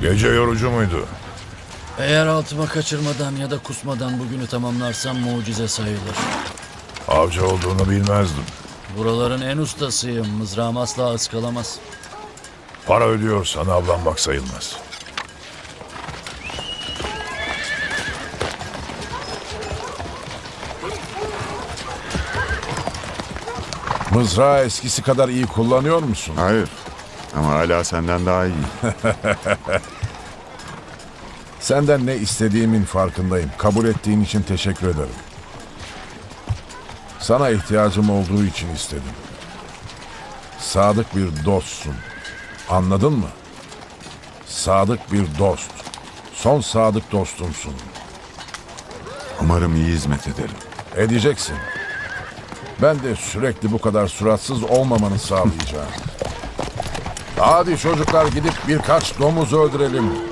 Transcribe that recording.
Gece yorucu muydu? Eğer altıma kaçırmadan ya da kusmadan bugünü tamamlarsam mucize sayılır. Avcı olduğunu bilmezdim. Buraların en ustasıyım. Mızrağım asla ıskalamaz. Para ödüyorsan avlanmak sayılmaz. Mızrağı eskisi kadar iyi kullanıyor musun? Hayır. Ama hala senden daha iyi. Senden ne istediğimin farkındayım. Kabul ettiğin için teşekkür ederim. Sana ihtiyacım olduğu için istedim. Sadık bir dostsun. Anladın mı? Sadık bir dost. Son sadık dostumsun. Umarım iyi hizmet ederim. Edeceksin. Ben de sürekli bu kadar suratsız olmamanı sağlayacağım. Hadi çocuklar gidip birkaç domuz öldürelim.